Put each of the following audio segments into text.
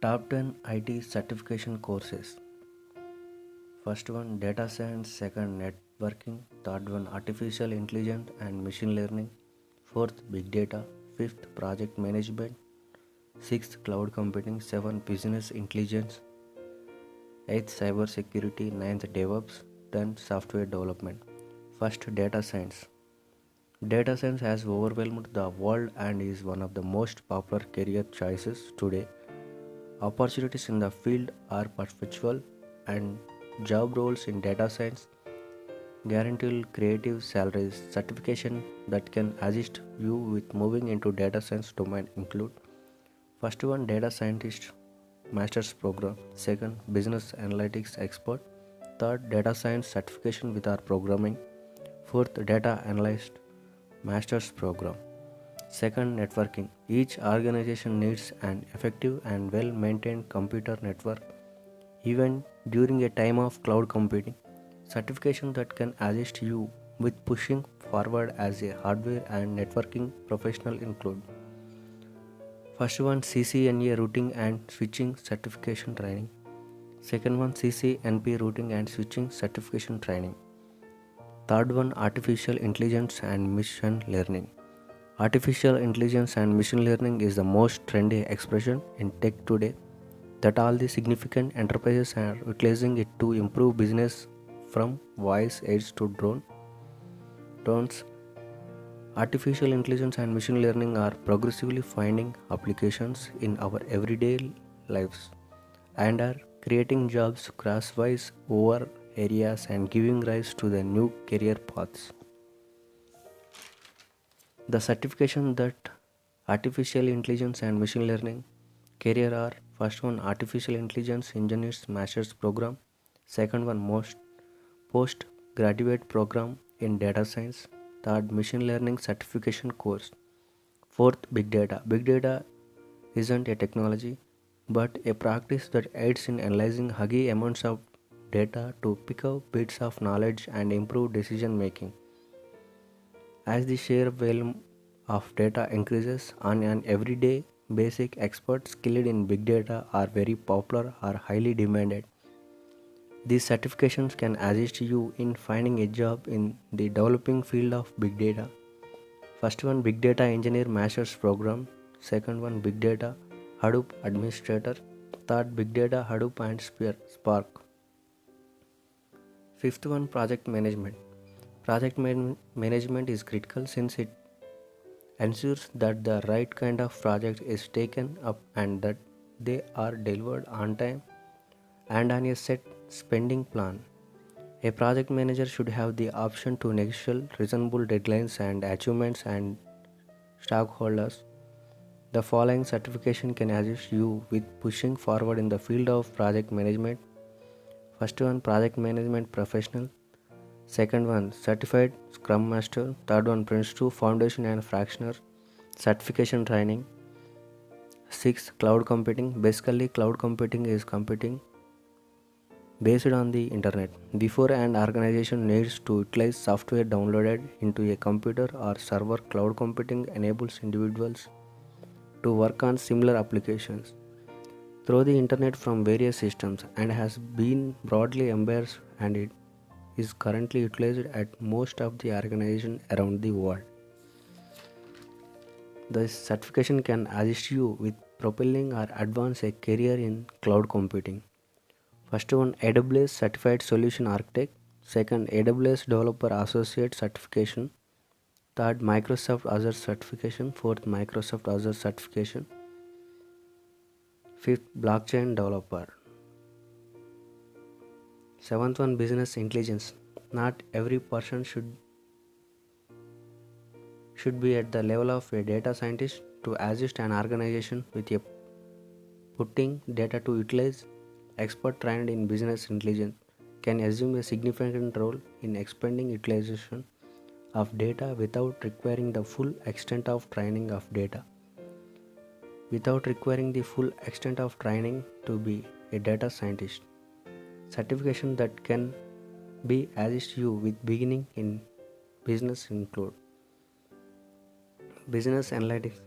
Top 10 IT certification courses. First one data science, second networking, third one artificial intelligence and machine learning, fourth big data, fifth project management, sixth cloud computing, seventh business intelligence, eighth cyber security, ninth DevOps, tenth software development. First data science. Data science has overwhelmed the world and is one of the most popular career choices today. Opportunities in the field are perpetual, and job roles in data science guarantee creative salaries. Certification that can assist you with moving into data science domain include: first one data scientist master's program, second business analytics expert, third data science certification with our programming, fourth data analyst master's program. Second, networking. Each organization needs an effective and well maintained computer network, even during a time of cloud computing. Certification that can assist you with pushing forward as a hardware and networking professional include: first one, CCNA routing and switching certification training. Second one, CCNP routing and switching certification training. Third one, artificial intelligence and machine learning. Artificial intelligence and machine learning is the most trendy expression in tech today, that all the significant enterprises are utilizing it to improve business, from voice aids to drones. Artificial intelligence and machine learning are progressively finding applications in our everyday lives and are creating jobs crosswise over areas and giving rise to the new career paths. The certification that artificial intelligence and machine learning career are: first one, artificial intelligence engineers master's program, second one, most postgraduate program in data science, third, machine learning certification course, fourth, big data. Big data isn't a technology but a practice that aids in analyzing huge amounts of data to pick up bits of knowledge and improve decision making. As the sheer volume of data increases on an everyday basic, experts skilled in big data are very popular or highly demanded. These certifications can assist you in finding a job in the developing field of big data. First one, big data engineer master's program, second one, big data Hadoop administrator, third, big data Hadoop and Spark. Fifth one, project management. Management is critical since it ensures that the right kind of project is taken up and that they are delivered on time and on a set spending plan. A project manager should have the option to negotiate reasonable deadlines and achievements and stakeholders. The following certification can assist you with pushing forward in the field of project management. First one, project management professional. Second one, certified scrum master. Third one, prince 2 foundation and fractioner certification training. Sixth, cloud computing. Basically, cloud computing is computing based on the internet. Before an organization needs to utilize software downloaded into a computer or server, cloud computing enables individuals to work on similar applications through the internet from various systems and has been broadly embraced, and it is currently utilized at most of the organizations around the world. This certification can assist you with propelling or advance a career in cloud computing. First one, AWS Certified Solution Architect. Second, AWS Developer Associate Certification. Third, Microsoft Azure Certification. Fourth, Microsoft Azure Certification. Fifth, Blockchain Developer. Seventh one, Business Intelligence. Not every person should be at the level of a data scientist to assist an organization with a putting data to utilize. Expert trained in business intelligence can assume a significant role in expanding utilization of data without requiring the full extent of training of data. Without requiring the full extent of training to be a data scientist. Certification that can be assist you with beginning in business include: business analytics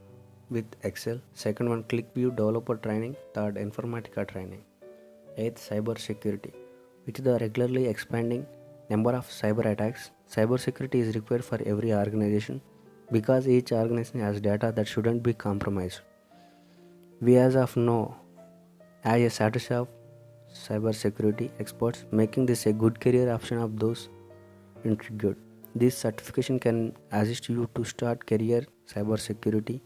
with Excel. Second one, ClickView developer training. Third, Informatica training. Eighth, cyber security. With the regularly expanding number of cyber attacks, cybersecurity is required for every organization because each organization has data that shouldn't be compromised. We as of now as a status of cybersecurity experts, making this a good career option of those intrigued. This certification can assist you to start career cybersecurity.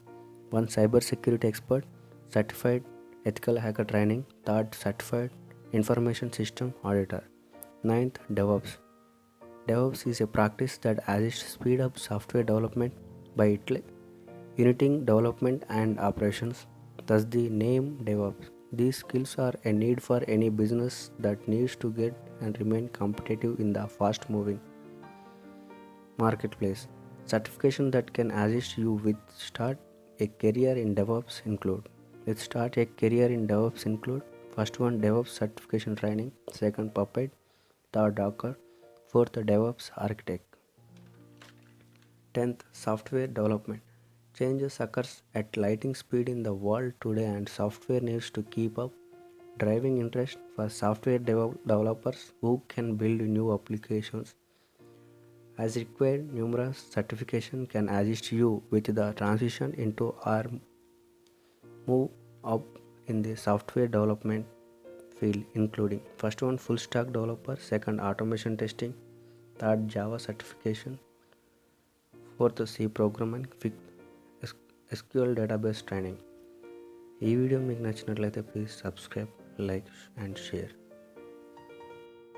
One, cybersecurity expert, certified ethical hacker training. Third, certified information system auditor. Ninth, DevOps. DevOps is a practice that assists speed up software development by uniting development and operations. Thus, the name DevOps. These skills are a need for any business that needs to get and remain competitive in the fast moving marketplace. Certification that can assist you with start a career in DevOps include. Let's start a career in DevOps include. First one, DevOps certification training. Second, Puppet. Third, Docker. Fourth, DevOps architect. 10th, software development. Changes occurs at lightning speed in the world today and software needs to keep up, driving interest for software developers who can build new applications. As required, numerous certification can assist you with the transition into or move up in the software development field, including first one, full stack developer. Second, automation testing. Third, Java certification. Fourth, C programming. Fifth, SQL database training. ఈ video మీకు నచ్చినట్లయితే please subscribe, like and share.